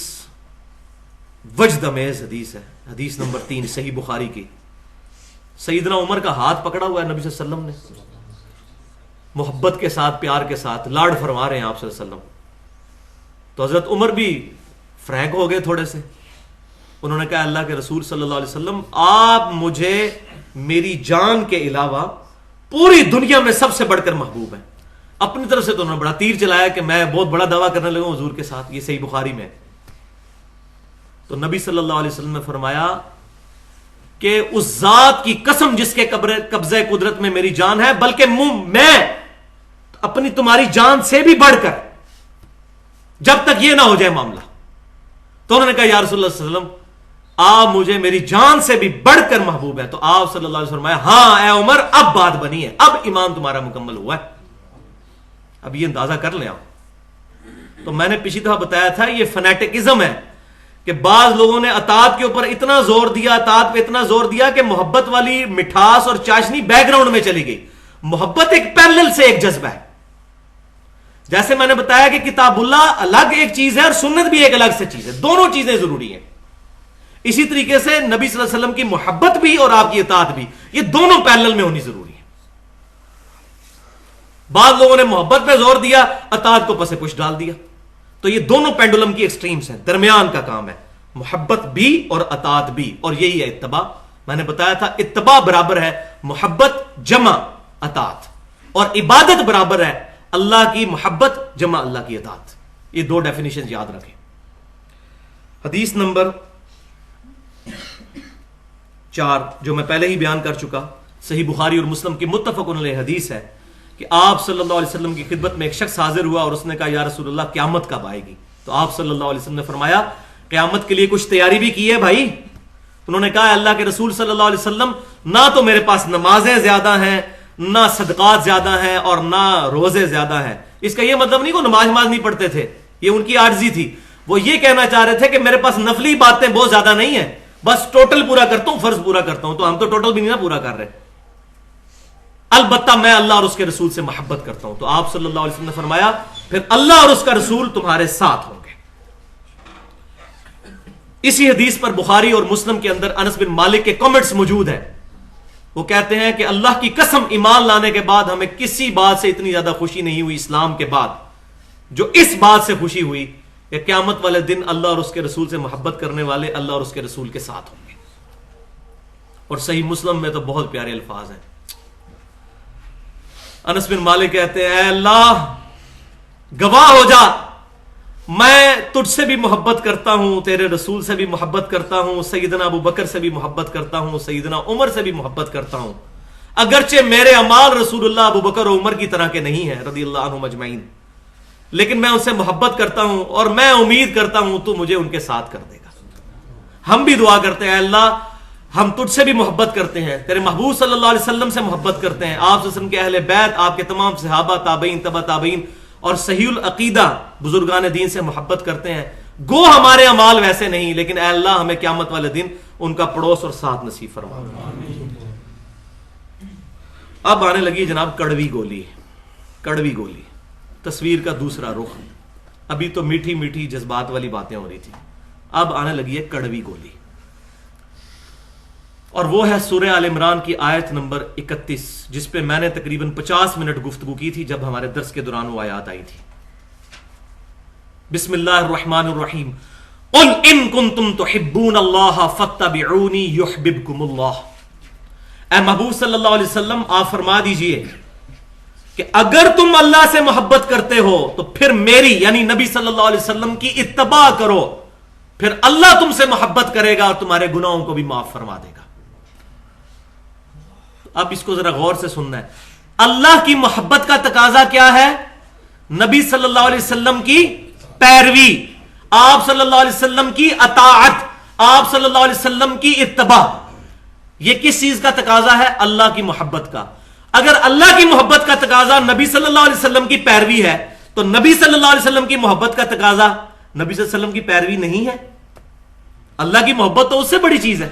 وجد امیز حدیث ہے، حدیث نمبر 3 صحیح بخاری کی. سیدنا عمر کا ہاتھ پکڑا ہوا ہے نبی صلی اللہ علیہ وسلم نے، محبت کے ساتھ، پیار کے ساتھ لاڈ فرما رہے ہیں آپ صلی اللہ علیہ وسلم. تو حضرت عمر بھی فرینک ہو گئے تھوڑے سے. انہوں نے کہا اللہ کے رسول صلی اللہ علیہ وسلم، آپ مجھے میری جان کے علاوہ پوری دنیا میں سب سے بڑھ کر محبوب ہیں. اپنی طرف سے تو انہوں نے بڑا تیر چلایا کہ میں بہت بڑا دعویٰ کرنے لگا حضور کے ساتھ. یہ صحیح بخاری میں. تو نبی صلی اللہ علیہ وسلم نے فرمایا کہ اس ذات کی قسم جس کے قبضے قدرت میں میری جان ہے، بلکہ میں اپنی تمہاری جان سے بھی بڑھ کر، جب تک یہ نہ ہو جائے معاملہ. تو انہوں نے کہا یا رسول اللہ صلی اللہ علیہ وسلم، آپ مجھے میری جان سے بھی بڑھ کر محبوب ہے. تو آپ صلی اللہ علیہ وسلم فرمایا ہاں اے عمر، اب بات بنی ہے، اب ایمان تمہارا مکمل ہوا ہے. اب یہ اندازہ کر لیں آپ. تو میں نے پچھلی دفعہ بتایا تھا یہ فنیٹکزم ہے کہ بعض لوگوں نے اطاعت کے اوپر اتنا زور دیا، اطاعت پہ اتنا زور دیا کہ محبت والی مٹھاس اور چاشنی بیک گراؤنڈ میں چلی گئی. محبت ایک پیرلل سے ایک جذبہ ہے. جیسے میں نے بتایا کہ کتاب اللہ الگ ایک چیز ہے اور سنت بھی ایک الگ سے چیز ہے، دونوں چیزیں ضروری ہیں. اسی طریقے سے نبی صلی اللہ علیہ وسلم کی محبت بھی اور آپ کی اطاعت بھی، یہ دونوں پیرلل میں ہونی ضروری ہے. بعض لوگوں نے محبت پہ زور دیا، اطاعت کو پس پش ڈال دیا. تو یہ دونوں پینڈولم کی ایکسٹریمز ہیں، درمیان کا کام ہے، محبت بھی اور اطاعت بھی. اور یہی ہے اتباع. میں نے بتایا تھا اتباع برابر ہے محبت جمع اطاعت، اور عبادت برابر ہے اللہ کی محبت جمع اللہ کی اطاعت. یہ 2 ڈیفینیشن یاد رکھیں. حدیث نمبر 4 جو میں پہلے ہی بیان کر چکا، صحیح بخاری اور مسلم کی متفق علیہ حدیث ہے کہ آپ صلی اللہ علیہ وسلم کی خدمت میں ایک شخص حاضر ہوا اور اس نے کہا یا رسول اللہ قیامت کب آئے گی؟ تو آپ صلی اللہ علیہ وسلم نے فرمایا قیامت کے لیے کچھ تیاری بھی کی ہے بھائی؟ انہوں نے کہا اللہ کے رسول صلی اللہ علیہ وسلم، نہ تو میرے پاس نمازیں زیادہ ہیں، نہ صدقات زیادہ ہیں، اور نہ روزے زیادہ ہیں. اس کا یہ مطلب نہیں کہ نماز نہیں پڑھتے تھے، یہ ان کی عاجزی تھی. وہ یہ کہنا چاہ رہے تھے کہ میرے پاس نفلی باتیں بہت زیادہ نہیں ہیں، بس ٹوٹل پورا کرتا ہوں، فرض پورا کرتا ہوں. تو ہم تو ٹوٹل بھی نہیں نا پورا کر رہے. البتہ میں اللہ اور اس کے رسول سے محبت کرتا ہوں. تو آپ صلی اللہ علیہ وسلم نے فرمایا پھر اللہ اور اس کا رسول تمہارے ساتھ ہوں گے. اسی حدیث پر بخاری اور مسلم کے اندر انس بن مالک کے کمنٹس موجود ہیں. وہ کہتے ہیں کہ اللہ کی قسم ایمان لانے کے بعد ہمیں کسی بات سے اتنی زیادہ خوشی نہیں ہوئی اسلام کے بعد جو اس بات سے خوشی ہوئی کہ قیامت والے دن اللہ اور اس کے رسول سے محبت کرنے والے اللہ اور اس کے رسول کے ساتھ ہوں گے. اور صحیح مسلم میں تو بہت پیارے الفاظ ہیں. انس بن مالک کہتے ہیں اے اللہ گواہ ہو جا میں تجھ سے بھی محبت کرتا ہوں, تیرے رسول سے بھی محبت کرتا ہوں, سیدنا ابو بکر سے بھی محبت کرتا ہوں, سیدنا عمر سے بھی محبت کرتا ہوں, اگرچہ میرے اعمال رسول اللہ ابو بکر و عمر کی طرح کے نہیں ہیں رضی اللہ عنہم اجمعین, لیکن میں ان سے محبت کرتا ہوں اور میں امید کرتا ہوں تو مجھے ان کے ساتھ کر دے گا. ہم بھی دعا کرتے ہیں اللہ ہم تجھ سے بھی محبت کرتے ہیں, تیرے محبوب صلی اللہ علیہ وسلم سے محبت کرتے ہیں, آپ صلی اللہ علیہ وسلم کے اہل بیت, آپ کے تمام صحابہ, تابعین, تبع تابعین اور صحیح العقیدہ بزرگان دین سے محبت کرتے ہیں. گو ہمارے اعمال ویسے نہیں, لیکن اے اللہ ہمیں قیامت والے دن ان کا پڑوس اور ساتھ نصیب فرما. اب آنے لگی جناب کڑوی گولی. کڑوی گولی تصویر کا دوسرا رخ. ابھی تو میٹھی میٹھی جذبات والی باتیں ہو رہی تھی, اب آنے لگی ہے کڑوی گولی, اور وہ ہے سورہ آل عمران کی آیت نمبر 31 جس پہ میں نے تقریباً 50 منٹ گفتگو کی تھی جب ہمارے درس کے دوران وہ آیات آئی تھی. بسم اللہ الرحمن الرحیم قل ان کنتم تحبون اللہ فاتبعونی یحببکم اللہ. اے محبوب صلی اللہ علیہ وسلم آپ فرما دیجئے کہ اگر تم اللہ سے محبت کرتے ہو تو پھر میری یعنی نبی صلی اللہ علیہ وسلم کی اتباع کرو, پھر اللہ تم سے محبت کرے گا اور تمہارے گناہوں کو بھی معاف فرما دے گا. اب اس کو ذرا غور سے سننا ہے. اللہ کی محبت کا تقاضا کیا ہے؟ نبی صلی اللہ علیہ وسلم کی پیروی, آپ صلی اللہ علیہ وسلم کی اطاعت, آپ صلی اللہ علیہ وسلم کی اتباع. یہ کس چیز کا تقاضا ہے؟ اللہ کی محبت کا. اگر اللہ کی محبت کا تقاضا نبی صلی اللہ علیہ وسلم کی پیروی ہے تو نبی صلی اللہ علیہ وسلم کی محبت کا تقاضا نبی صلی اللہ علیہ وسلم کی پیروی نہیں ہے. اللہ کی محبت تو اس سے بڑی چیز ہے.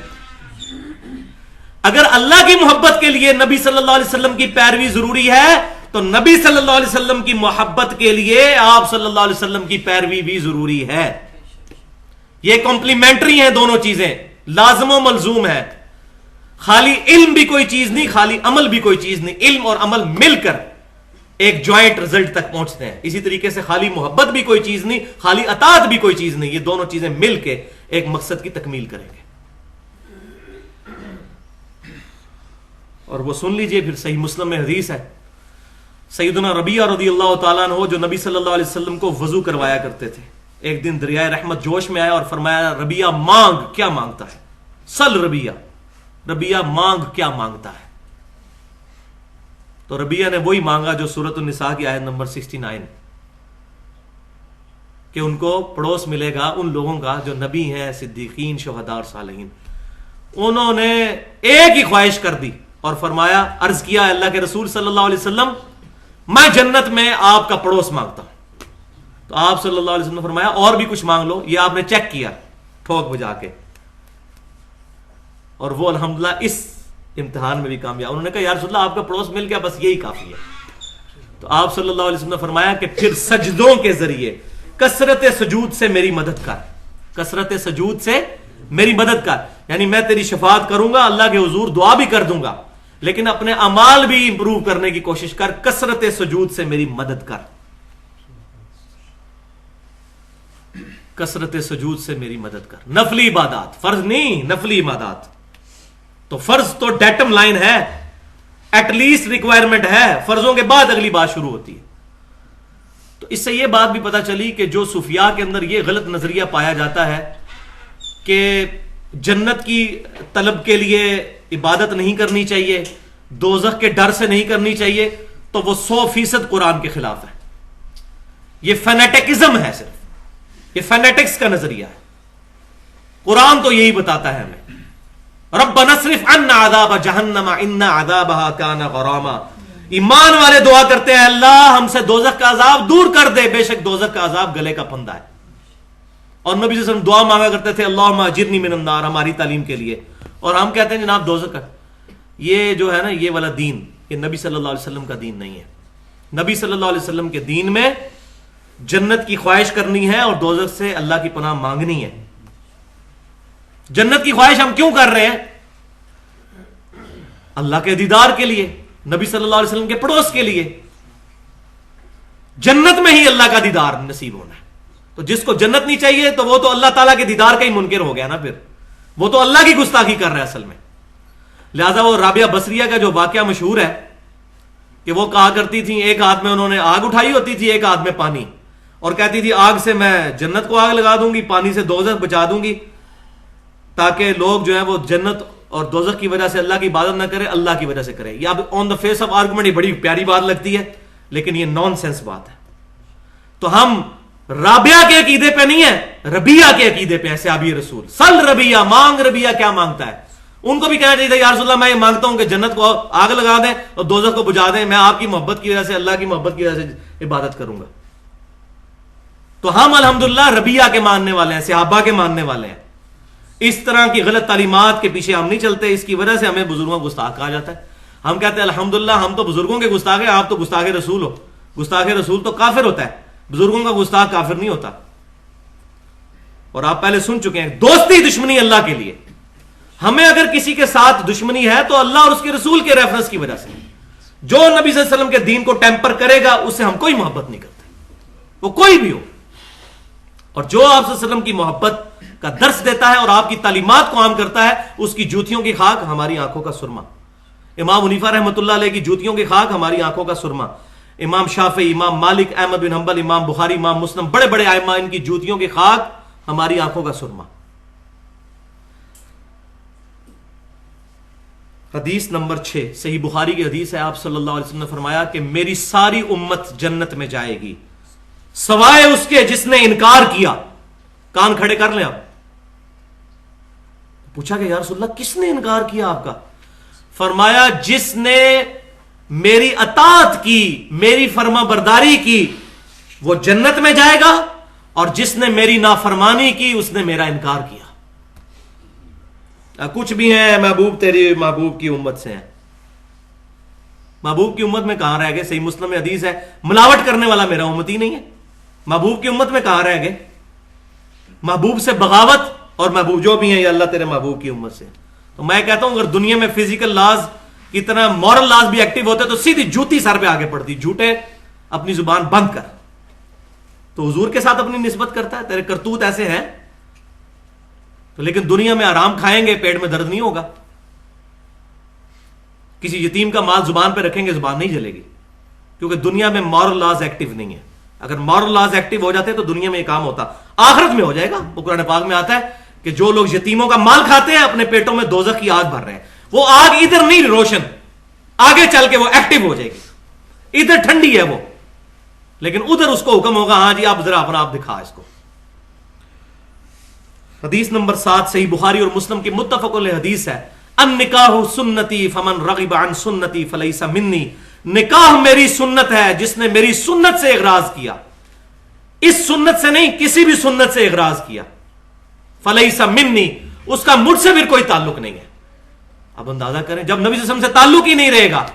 اگر اللہ کی محبت کے لیے نبی صلی اللہ علیہ وسلم کی پیروی ضروری ہے تو نبی صلی اللہ علیہ وسلم کی محبت کے لیے آپ صلی اللہ علیہ وسلم کی پیروی بھی ضروری ہے. یہ کمپلیمنٹری ہیں دونوں چیزیں, لازم و ملزوم ہے. خالی علم بھی کوئی چیز نہیں, خالی عمل بھی کوئی چیز نہیں. علم اور عمل مل کر ایک جوائنٹ رزلٹ تک پہنچتے ہیں. اسی طریقے سے خالی محبت بھی کوئی چیز نہیں, خالی اطاعت بھی کوئی چیز نہیں. یہ دونوں چیزیں مل کے ایک مقصد کی تکمیل کریں گے. اور وہ سن لیجئے پھر صحیح مسلم میں حدیث ہے, سیدنا ربیہ رضی اللہ تعالیٰ عنہ جو نبی صلی اللہ علیہ وسلم کو وضو کروایا کرتے تھے, ایک دن دریائے رحمت جوش میں آیا اور فرمایا ربیہ مانگ, کیا مانگتا ہے؟ سل ربیہ, ربیہ مانگ کیا مانگتا ہے؟ تو ربیہ نے وہی مانگا جو سورۃ النساء کی آیت نمبر 69 کہ ان کو پڑوس ملے گا ان لوگوں کا جو نبی ہیں, صدیقین, شہداء اور صالحین. انہوں نے ایک ہی خواہش کر دی اور فرمایا, عرض کیا اللہ کے رسول صلی اللہ علیہ وسلم میں جنت میں آپ کا پڑوس مانگتا ہوں. تو آپ صلی اللہ علیہ وسلم نے فرمایا اور بھی کچھ مانگ لو. یہ آپ نے چیک کیا ٹھوک بجا کے, اور وہ الحمدللہ اس امتحان میں بھی کامیاب. انہوں نے کہا یا رسول اللہ آپ کا پڑوس مل گیا, بس یہی کافی ہے. تو آپ صلی اللہ علیہ وسلم نے فرمایا کہ پھر سجدوں کے ذریعے کثرت سجود سے میری مدد کر, کثرت سجود سے میری مدد کر. یعنی میں تیری شفاعت کروں گا, اللہ کے حضور دعا بھی کر دوں گا, لیکن اپنے اعمال بھی امپروو کرنے کی کوشش کر, کثرت سجود سے میری مدد کر, کثرت سجود سے میری مدد کر. نفلی عبادات, فرض نہیں, نفلی عبادات. تو فرض تو ڈیٹم لائن ہے, ایٹ لیسٹ ریکوائرمنٹ ہے, فرضوں کے بعد اگلی بات شروع ہوتی ہے. تو اس سے یہ بات بھی پتا چلی کہ جو صوفیاء کے اندر یہ غلط نظریہ پایا جاتا ہے کہ جنت کی طلب کے لیے عبادت نہیں کرنی چاہیے, دوزخ کے ڈر سے نہیں کرنی چاہیے, تو وہ 100% قرآن کے خلاف ہے. یہ فینیٹکزم ہے, صرف یہ فینیٹکس کا نظریہ ہے. قرآن تو یہی بتاتا ہے ہمیں, ربنا اصرف عنا عذاب جہنم ان عذابها کان غراما. ایمان والے دعا کرتے ہیں اللہ ہم سے دوزخ کا عذاب دور کر دے, بے شک دوزخ کا عذاب گلے کا پھندا ہے. اور نبی صلی اللہ علیہ وسلم دعا مانگا کرتے تھے اللہم اجرنی من النار, ہماری تعلیم کے لیے. اور ہم کہتے ہیں جناب دوزخ کا یہ جو ہے نا یہ والا دین, یہ نبی صلی اللہ علیہ وسلم کا دین نہیں ہے. نبی صلی اللہ علیہ وسلم کے دین میں جنت کی خواہش کرنی ہے اور دوزخ سے اللہ کی پناہ مانگنی ہے. جنت کی خواہش ہم کیوں کر رہے ہیں؟ اللہ کے دیدار کے لیے, نبی صلی اللہ علیہ وسلم کے پڑوس کے لیے. جنت میں ہی اللہ کا دیدار نصیب ہونا ہے. تو جس کو جنت نہیں چاہیے تو وہ تو اللہ تعالیٰ کے دیدار کا ہی منکر ہو گیا نا, پھر وہ تو اللہ کی گستاخی کر رہا ہے اصل میں. لہذا وہ رابعہ بصریہ کا جو واقعہ مشہور ہے کہ وہ کہا کرتی تھی, ایک ہاتھ میں انہوں نے آگ اٹھائی ہوتی تھی, ایک ہاتھ میں پانی, اور کہتی تھی آگ سے میں جنت کو آگ لگا دوں گی, پانی سے دوزخ بچا دوں گی, تاکہ لوگ جو ہے وہ جنت اور دوزخ کی وجہ سے اللہ کی عبادت نہ کرے, اللہ کی وجہ سے کرے. یہ اب آن دا فیس آف آرگومنٹ بڑی پیاری بات لگتی ہے, لیکن یہ نان سینس بات ہے. تو ہم رابعہ کے عقیدے پہ نہیں ہے, ربیہ کے عقیدے پہ ہیں. صحابی رسول سل ربیہ, مانگ ربیہ کیا مانگتا ہے. ان کو بھی کہنا چاہیے تھا یا رسول اللہ میں یہ مانگتا ہوں کہ جنت کو آگ لگا دیں اور دوزخ کو بجھا دیں, میں آپ کی محبت کی وجہ سے, اللہ کی محبت کی وجہ سے عبادت کروں گا. تو ہم الحمدللہ ربیہ کے ماننے والے ہیں, صحابہ کے ماننے والے ہیں. اس طرح کی غلط تعلیمات کے پیچھے ہم نہیں چلتے. اس کی وجہ سے ہمیں بزرگوں کو گستاخ کہا جاتا ہے. ہم کہتے ہیں الحمدللہ ہم تو بزرگوں کے گستاخ ہیں, آپ تو گستاخ رسول ہو. گستاخ رسول تو کافر ہوتا ہے, بزرگوں کا گستاخ کافر نہیں ہوتا. اور آپ پہلے سن چکے ہیں دوستی دشمنی اللہ کے لیے. ہمیں اگر کسی کے ساتھ دشمنی ہے تو اللہ اور اس کے رسول کے ریفرنس کی وجہ سے. جو نبی صلی اللہ علیہ وسلم کے دین کو ٹیمپر کرے گا اس سے ہم کوئی محبت نہیں کرتے, وہ کوئی بھی ہو. اور جو آپ صلی اللہ علیہ وسلم کی محبت کا درس دیتا ہے اور آپ کی تعلیمات کو عام کرتا ہے, اس کی جوتیوں کی خاک ہماری آنکھوں کا سرما. امام حنیفہ رحمۃ اللہ علیہ کی جوتیوں کی خاک ہماری آنکھوں کا سرما. امام شافعی, امام مالک, احمد بن حنبل, امام بخاری, امام مسلم, بڑے بڑے ائمہ, ان کی جوتیوں کی خاک ہماری آنکھوں کا سرما. حدیث نمبر 6 صحیح بخاری کی حدیث ہے. آپ صلی اللہ علیہ وسلم نے فرمایا کہ میری ساری امت جنت میں جائے گی سوائے اس کے جس نے انکار کیا. کان کھڑے کر لیں آپ. پوچھا کہ یا رسول اللہ کس نے انکار کیا آپ کا؟ فرمایا جس نے میری اطاعت کی, میری فرما برداری کی, وہ جنت میں جائے گا, اور جس نے میری نافرمانی کی اس نے میرا انکار کیا. کچھ بھی ہیں محبوب تیری محبوب کی امت سے ہیں. محبوب کی امت میں کہاں رہ گئے؟ صحیح مسلم میں حدیث ہے ملاوٹ کرنے والا میرا امتی نہیں ہے. محبوب کی امت میں کہاں رہ گئے؟ محبوب سے بغاوت اور محبوب جو بھی ہیں یہ اللہ تیرے محبوب کی امت سے. تو میں کہتا ہوں اگر دنیا میں فزیکل لاز کی طرح مورل لاز بھی ایکٹیو ہوتے تو سیدھی جوتی سر پہ آگے پڑتی, جھوٹے اپنی زبان بند کر. تو حضور کے ساتھ اپنی نسبت کرتا ہے, تیرے کرتوت ایسے ہیں. تو لیکن دنیا میں آرام کھائیں گے, پیٹ میں درد نہیں ہوگا. کسی یتیم کا مال زبان پہ رکھیں گے, زبان نہیں جلے گی, کیونکہ دنیا میں مورل لاز ایکٹیو نہیں ہے. اگر مورل لاز ایکٹیو ہو جاتے تو دنیا میں یہ کام ہوتا. آخرت میں ہو جائے گا. وہ قرآن پاک میں آتا ہے کہ جو لوگ یتیموں کا مال کھاتے ہیں اپنے پیٹوں میں دوزخ کی آگ بھر رہے ہیں. وہ آگ ادھر نہیں روشن, آگے چل کے وہ ایکٹیو ہو جائے گی. ادھر ٹھنڈی ہے وہ, لیکن ادھر اس کو حکم ہوگا ہاں جی آپ ذرا اپنا آپ دکھا اس کو. حدیث نمبر 7 صحیح بخاری اور مسلم کی متفق علیہ حدیث ہے النکاح سنتی فمن رغب عن سنتی فلیس منی. نکاح میری سنت ہے, جس نے میری سنت سے اغراض کیا, اس سنت سے نہیں کسی بھی سنت سے اغراض کیا, فلیس منی, اس کا مجھ سے پھر کوئی تعلق نہیں ہے. اب اندازہ کریں جب نبی صلی اللہ علیہ وسلم سے تعلق ہی نہیں رہے گا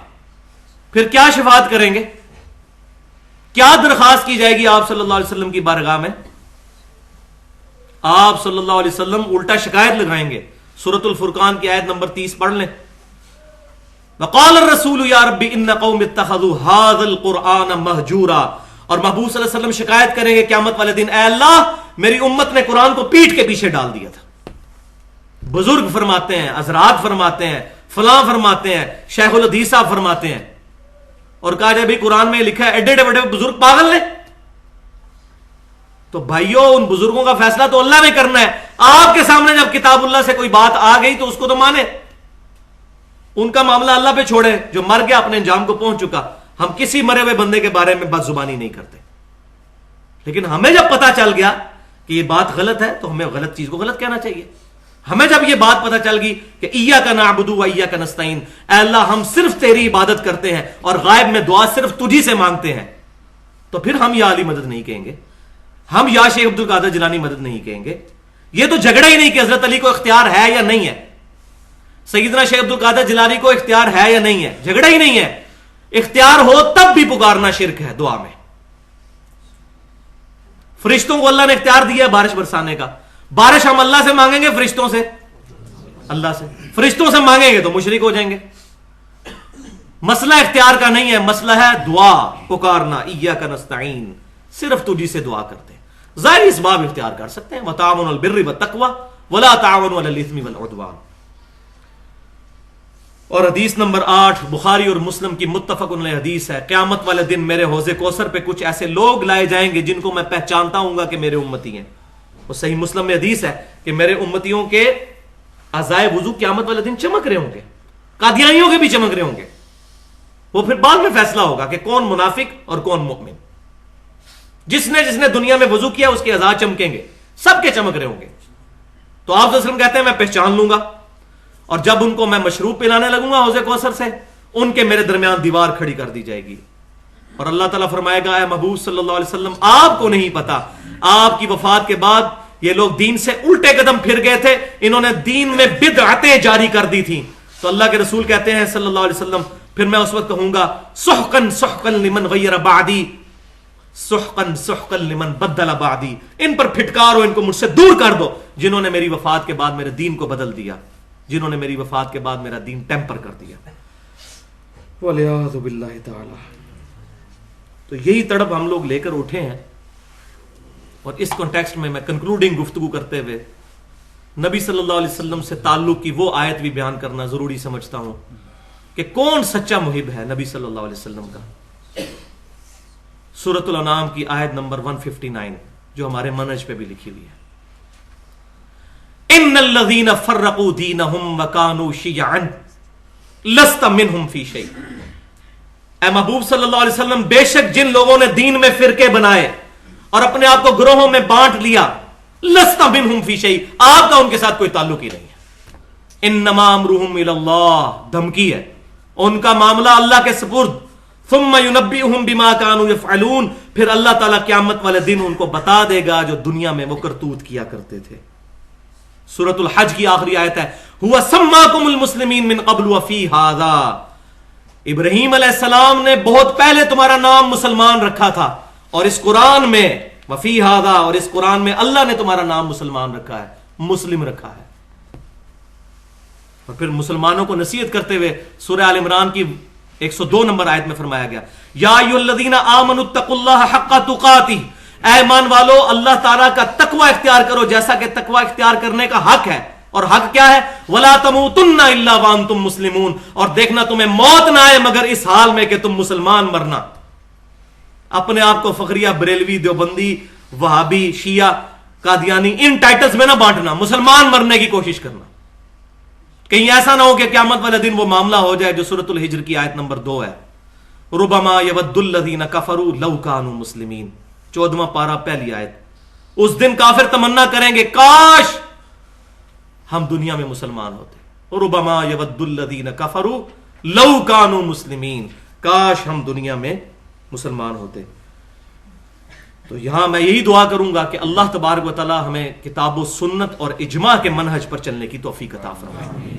پھر کیا شفاعت کریں گے, کیا درخواست کی جائے گی آپ صلی اللہ علیہ وسلم کی بارگاہ میں؟ آپ صلی اللہ علیہ وسلم الٹا شکایت لگائیں گے. سورۃ الفرقان کی آیت نمبر 30 پڑھ لیں. وقال الرسول یا رب ان قوم اتخذوا هذا القرآن مہجورا. اور محبوب صلی اللہ علیہ وسلم شکایت کریں گے قیامت والے دن, اے اللہ میری امت نے قرآن کو پیٹھ کے پیچھے ڈال دیا تھا. بزرگ فرماتے ہیں, حضرات فرماتے ہیں, فلاں فرماتے ہیں, شیخ الحدیث صاحب فرماتے ہیں, اور کہا جائے بھی قرآن میں لکھا ہے ایڈے بڑے بزرگ پاگل نے. تو بھائیوں ان بزرگوں کا فیصلہ تو اللہ نے کرنا ہے. آپ کے سامنے جب کتاب اللہ سے کوئی بات آ گئی تو اس کو تو مانے, ان کا معاملہ اللہ پہ چھوڑے, جو مر گیا اپنے انجام کو پہنچ چکا. ہم کسی مرے ہوئے بندے کے بارے میں بد زبانی نہیں کرتے, لیکن ہمیں جب پتا چل گیا کہ یہ بات غلط ہے تو ہمیں غلط چیز کو غلط کہنا چاہیے. ہمیں جب یہ بات پتا چل گئی کہ ایاک نعبد و ایاک نستعین, اے اللہ ہم صرف تیری عبادت کرتے ہیں اور غائب میں دعا صرف تجھی سے مانگتے ہیں, تو پھر ہم یا علی مدد نہیں کہیں گے, ہم یا شیخ عبد القادر جیلانی مدد نہیں کہیں گے. یہ تو جھگڑا ہی نہیں کہ حضرت علی کو اختیار ہے یا نہیں ہے, سیدنا شیخ عبد القادر جیلانی کو اختیار ہے یا نہیں ہے, جھگڑا ہی نہیں ہے. اختیار ہو تب بھی پکارنا شرک ہے دعا میں. فرشتوں کو اللہ نے اختیار دیا ہے بارش برسانے کا, بارش ہم اللہ سے مانگیں گے فرشتوں سے؟ اللہ سے. فرشتوں سے مانگیں گے تو مشرک ہو جائیں گے. مسئلہ اختیار کا نہیں ہے، مسئلہ ہے دعا پکارنا، ایاک نستعین، صرف تجھی سے دعا کرتے ہیں۔ ظاہری اسباب اختیار کر سکتے ہیں، وتعاونوا علی البر والتقوی ولا تعاونوا علی الاثم والعدوان۔ اور حدیث نمبر 8 بخاری اور مسلم کی متفق علیہ حدیث ہے، قیامت والے دن میرے حوض کوثر پہ کچھ ایسے لوگ لائے جائیں گے جن کو میں پہچانتا ہوں گا کہ میرے امتی ہیں۔ وہ صحیح مسلم میں حدیث ہے کہ میرے امتیوں کے اعضائے وضو قیامت والے دن چمک رہے ہوں گے، قادیانیوں کے بھی چمک رہے ہوں گے۔ وہ پھر بعد میں فیصلہ ہوگا کہ کون منافق اور کون مؤمن۔ جس نے دنیا میں وضو کیا اس کے اعضاء چمکیں گے، سب کے چمک رہے ہوں گے۔ تو آپ صلی اللہ علیہ وسلم کہتے ہیں میں پہچان لوں گا، اور جب ان کو میں مشروب پلانے لگوں گا حوض کوثر سے، ان کے میرے درمیان دیوار کھڑی کر دی جائے گی، اور اللہ تعالیٰ فرمائے گا اے محبوب صلی اللہ علیہ وسلم آپ کو نہیں پتا آپ کی وفات کے بعد یہ لوگ دین سے الٹے قدم پھر گئے تھے، انہوں نے دین میں بدعتیں جاری کر دی تھیں۔ تو اللہ کے رسول کہتے ہیں صلی اللہ علیہ وسلم پھر میں اس وقت کہوں گا سحقن سحقن لمن غیر بعدی، سحقن سحقن لمن بدل بعدی، ان پر پھٹکارو، ان کو مجھ سے دور کر دو جنہوں نے میری وفات کے بعد میرے دین کو بدل دیا، جنہوں نے میری وفات کے بعد میرا دین ٹیمپر کر دیا۔ والعیاذ باللہ تعالی۔ تو یہی تڑپ ہم لوگ لے کر اٹھے ہیں، اور اس کانٹیکسٹ میں کنکلوڈنگ گفتگو کرتے ہوئے نبی صلی اللہ علیہ وسلم سے تعلق کی وہ آیت بھی بیان کرنا ضروری سمجھتا ہوں کہ کون سچا محب ہے نبی صلی اللہ علیہ وسلم کا۔ سورۃ الانعام کی آیت نمبر 159 جو ہمارے منہج پہ بھی لکھی ہوئی ہے، ان الذین فرقوا دینہم وکانوا شیعا لست منہم فی شیء۔ اے محبوب صلی اللہ علیہ وسلم بے شک جن لوگوں نے دین میں فرقے بنائے اور اپنے آپ کو گروہوں میں بانٹ لیا، لست منہم فی شیء، آپ کا ان کے ساتھ کوئی تعلق ہی نہیں ہے۔ انما امرہم الی اللہ، دھمکی ہے، ان کا معاملہ اللہ کے سپرد، ثم ینبئہم بما کانوا یفعلون، پھر اللہ تعالیٰ قیامت والے دن ان کو بتا دے گا جو دنیا میں وہ کرتوت کیا کرتے تھے۔ سورۃ الحج کی آخری آیت ہے هو سماکم المسلمین من قبل وفی ھذا، ابراہیم علیہ السلام نے بہت پہلے تمہارا نام مسلمان رکھا تھا، اور اس قرآن میں وفی ھذا، اور اس قرآن میں اللہ نے تمہارا نام مسلمان رکھا ہے، مسلم رکھا ہے۔ اور پھر مسلمانوں کو نصیحت کرتے ہوئے سورہ آل عمران کی 102 نمبر آیت میں فرمایا گیا یا ایھا الذین آمنوا اتقوا اللہ حق تقاتہ، اے ایمان والو اللہ تعالیٰ کا تقوی اختیار کرو جیسا کہ تقوی اختیار کرنے کا حق ہے، اور حق کیا ہے؟ ولا تموتن الا وانتم مسلمون، اور دیکھنا تمہیں موت نہ آئے مگر اس حال میں کہ تم مسلمان مرنا۔ اپنے آپ کو فخریہ، بریلوی، دیوبندی، وہابی، شیعہ، قادیانی ان ٹائٹلز میں نہ بانٹنا، مسلمان مرنے کی کوشش کرنا۔ کہیں ایسا نہ ہو کہ قیامت والے دن وہ معاملہ ہو جائے جو سورۃ الحجر کی آیت نمبر 2 ہے، ربما یود الذین کفروا لو کانوا مسلمین، 14واں پارہ پہلی آیت۔ اس دن کافر تمنا کریں گے کاش ہم دنیا میں مسلمان ہوتے، ربما یود الذین کفروا لو کانوا مسلمین، کاش ہم دنیا میں مسلمان ہوتے۔ تو یہاں میں یہی دعا کروں گا کہ اللہ تبارک و تعالی ہمیں کتاب و سنت اور اجماع کے منہج پر چلنے کی توفیق عطا فرمائے۔